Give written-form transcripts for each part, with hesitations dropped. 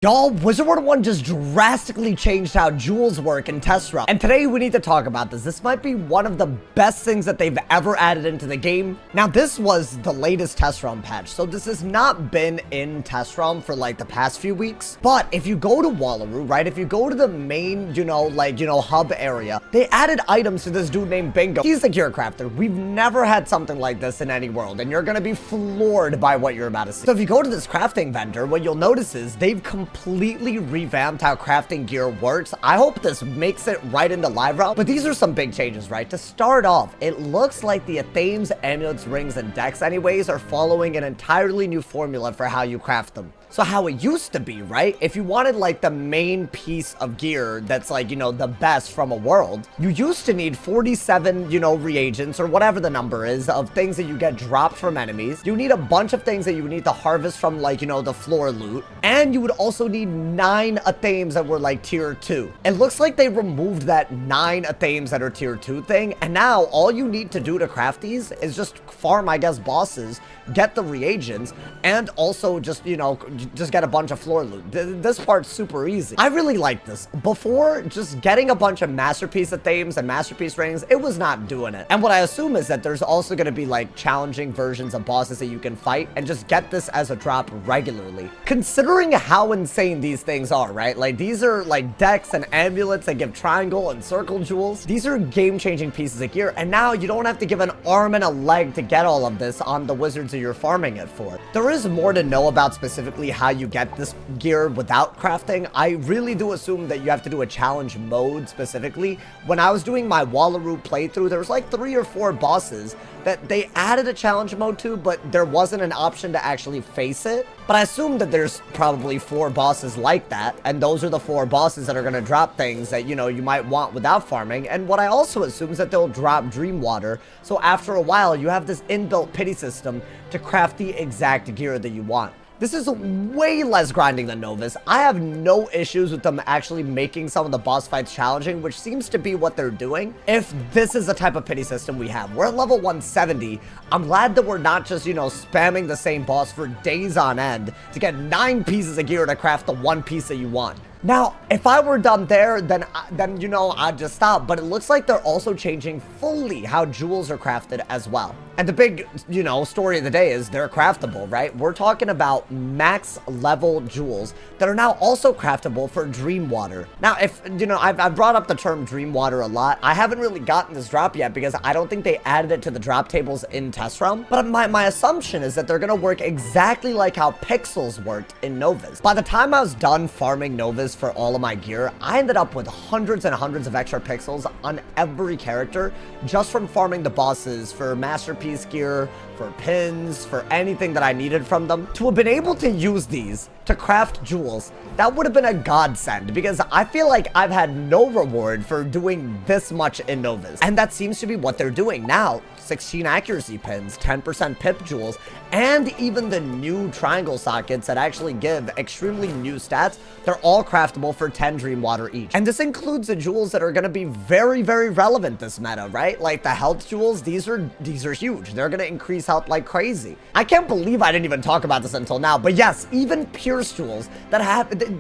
Y'all, Wizard101 just drastically changed how jewels work in test run. And today we need to talk about this. This might be one of the best things that they've ever added into the game. Now, this was the latest test run patch, so this has not been in test run for like the past few weeks. But if you go to Wallaru, right, if you go to the main, hub area, they added items to this dude named Bingo. He's the gear crafter. We've never had something like this in any world, and you're gonna be floored by what you're about to see. So if you go to this crafting vendor, what you'll notice is they've completely revamped how crafting gear works. I hope this makes it right into live route, but these are some big changes, right? To start off, it looks like the themes, amulets, rings, and decks anyways are following an entirely new formula for how you craft them. So how it used to be, right? If you wanted like the main piece of gear that's like, the best from a world, you used to need 47, reagents or whatever the number is of things that you get dropped from enemies. You need a bunch of things that you need to harvest from like, the floor loot. And you would also need 9 themes that were like tier 2. It looks like they removed that 9 themes that are tier 2 thing. And now all you need to do to craft these is just farm, I guess, bosses, get the reagents, and also just, just get a bunch of floor loot. This part's super easy. I really like this. Before, just getting a bunch of masterpiece themes and masterpiece rings, it was not doing it. And what I assume is that there's also going to be like challenging versions of bosses that you can fight and just get this as a drop regularly. Considering how insane these things are, right? Like these are like decks and amulets that give triangle and circle jewels. These are game-changing pieces of gear, and now you don't have to give an arm and a leg to get all of this on the wizards that you're farming it for. There is more to know about specifically how you get this gear without crafting. I really do assume that you have to do a challenge mode specifically. When I was doing my Wallaru playthrough, there was like 3 or 4 bosses that they added a challenge mode to, but there wasn't an option to actually face it. But I assume that there's probably 4 bosses like that, and those are the 4 bosses that are going to drop things that, you might want without farming. And what I also assume is that they'll drop dream water, so after a while, you have this inbuilt pity system to craft the exact gear that you want. This is way less grinding than Novus. I have no issues with them actually making some of the boss fights challenging, which seems to be what they're doing. If this is the type of pity system we have, we're at level 170. I'm glad that we're not just, spamming the same boss for days on end to get 9 pieces of gear to craft the 1 piece that you want. Now, if I were done there, then I'd just stop. But it looks like they're also changing fully how jewels are crafted as well. And the big, story of the day is they're craftable, right? We're talking about max level jewels that are now also craftable for dream water. Now, if, I've brought up the term dream water a lot. I haven't really gotten this drop yet because I don't think they added it to the drop tables in test realm. But my assumption is that they're going to work exactly like how pixels worked in Novus. By the time I was done farming Novus for all of my gear, I ended up with hundreds and hundreds of extra pixels on every character just from farming the bosses for masterpiece gear, for pins, for anything that I needed from them. To have been able to use these to craft jewels, that would have been a godsend, because I feel like I've had no reward for doing this much in Novus. And that seems to be what they're doing now. 16 accuracy pins, 10% pip jewels, and even the new triangle sockets that actually give extremely new stats, they're all craftable for 10 dream water each. And this includes the jewels that are going to be very, very relevant this meta, right? Like the health jewels, these are huge. They're going to increase health like crazy. I can't believe I didn't even talk about this until now, but yes, even Pierce jewels that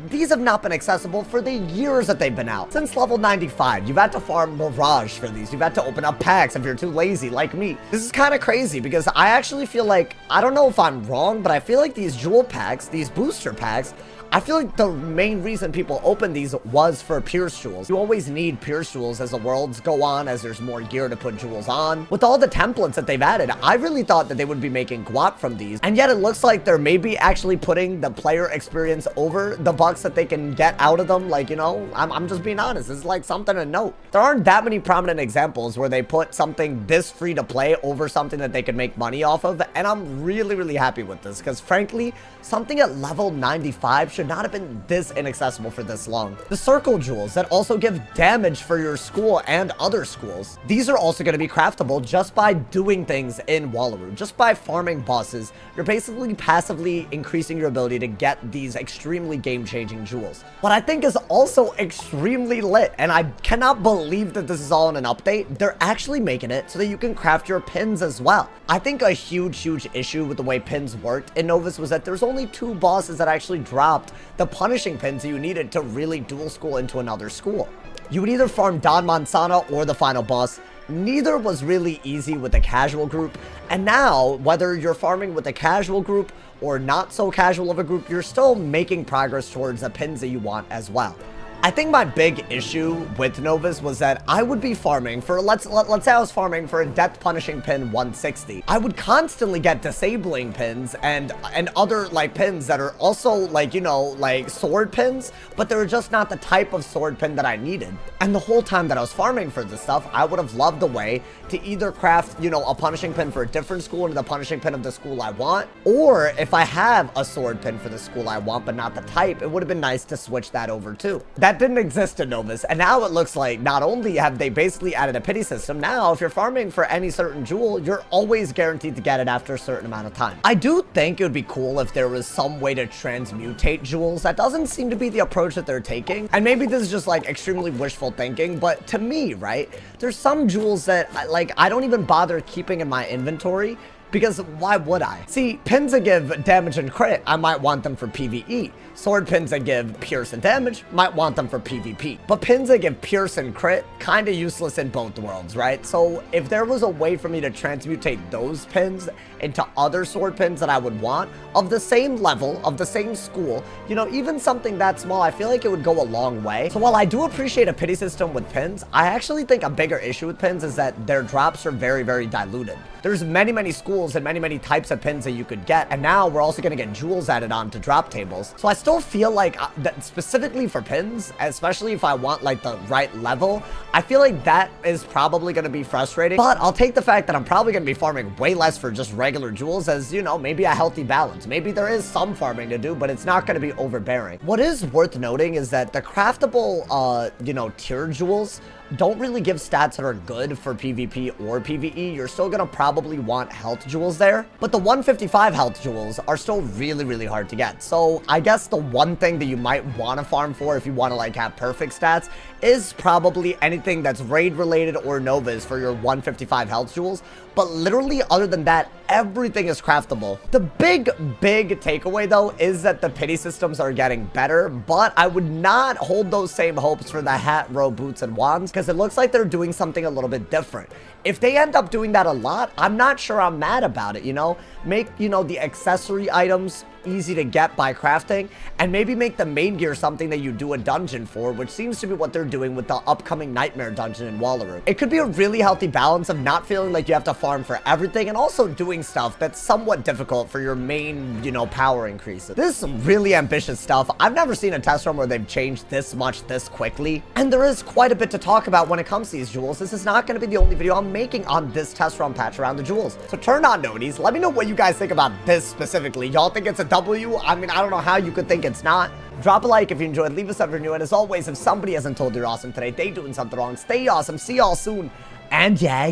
these have not been accessible for the years that they've been out. Since level 95, you've had to farm Mirage for these. You've had to open up packs if you're too lazy like me. This is kind of crazy because I actually feel like, I don't know if I'm wrong, but I feel like these jewel packs, these booster packs, I feel like the main reason people opened these was for Pierce jewels. You always need Pierce jewels as the worlds go on, as there's more gear to put jewels on. With all the templates that they've added, I really thought that they would be making guap from these. And yet it looks like they're maybe actually putting the player experience over the bucks that they can get out of them. Like, I'm just being honest. This is like something to note. There aren't that many prominent examples where they put something this free to play over something that they could make money off of. And I'm really, really happy with this because frankly, something at level 95 should not have been this inaccessible for this long. The circle jewels that also give damage for your school and other schools. These are also going to be craftable just by doing things in Wallaru. Just by farming bosses, you're basically passively increasing your ability to get these extremely game-changing jewels. What I think is also extremely lit, and I cannot believe that this is all in an update, they're actually making it so that you can craft your pins as well. I think a huge issue with the way pins worked in Novus was that there's only 2 bosses that actually dropped craft the punishing pins you needed to really dual school into another school. You would either farm Don Mansana or the final boss. Neither was really easy with the casual group, and now, whether you're farming with a casual group or not so casual of a group, you're still making progress towards the pins that you want as well. I think my big issue with Novus was that I would be farming for, let's say I was farming for a death punishing pin 160. I would constantly get disabling pins and other like pins that are also like, you know, like sword pins, but they were just not the type of sword pin that I needed. And the whole time that I was farming for this stuff, I would have loved a way to either craft, you know, a punishing pin for a different school into the punishing pin of the school I want, or if I have a sword pin for the school I want but not the type, it would have been nice to switch that over too. That didn't exist in Novus, and now it looks like not only have they basically added a pity system, now if you're farming for any certain jewel, you're always guaranteed to get it after a certain amount of time. I do think it would be cool if there was some way to transmutate jewels. That doesn't seem to be the approach that they're taking, and maybe this is just like extremely wishful thinking, but to me, right, there's some jewels that I don't even bother keeping in my inventory, because why would I? See, pins that give damage and crit, I might want them for PvE. Sword pins that give pierce and damage, might want them for PvP. But pins that give pierce and crit, kinda useless in both worlds, right? So if there was a way for me to transmutate those pins into other sword pins that I would want, of the same level, of the same school, you know, even something that small, I feel like it would go a long way. So while I do appreciate a pity system with pins, I actually think a bigger issue with pins is that their drops are very, very diluted. There's many schools and many types of pins that you could get, and now we're also going to get jewels added on to drop tables. So I still feel like that specifically for pins, especially if I want like the right level, I feel like that is probably going to be frustrating, but I'll take the fact that I'm probably going to be farming way less for just regular jewels as, you know, maybe a healthy balance. Maybe there is some farming to do, but it's not going to be overbearing. What is worth noting is that the craftable, you know, tier jewels don't really give stats that are good for PvP or PvE. You're still gonna probably want health jewels there, but the 155 health jewels are still really hard to get. So I guess the one thing that you might want to farm for if you want to like have perfect stats is probably anything that's raid related or Novas for your 155 health jewels. But literally, other than that, everything is craftable. The big takeaway though is that the pity systems are getting better, but I would not hold those same hopes for the hat, robe, boots, and wands, because it looks like they're doing something a little bit different. If they end up doing that a lot, I'm not sure I'm mad about it, you know? Make, you know, the accessory items easy to get by crafting, and maybe make the main gear something that you do a dungeon for, which seems to be what they're doing with the upcoming Nightmare dungeon in Wallaru. It could be a really healthy balance of not feeling like you have to farm for everything, and also doing stuff that's somewhat difficult for your main, you know, power increases. This is really ambitious stuff. I've never seen a test run where they've changed this much this quickly, and there is quite a bit to talk about when it comes to these jewels. This is not going to be the only video I'm making on this test run patch around the jewels. So turn on noties. Let me know what you guys think about this specifically. Y'all think it's a W? I mean, I don't know how you could think it's not. Drop a like if you enjoyed, leave a sub if you're new, and as always, if somebody hasn't told you you're awesome today, they doing something wrong. Stay awesome, see y'all soon, and yeah.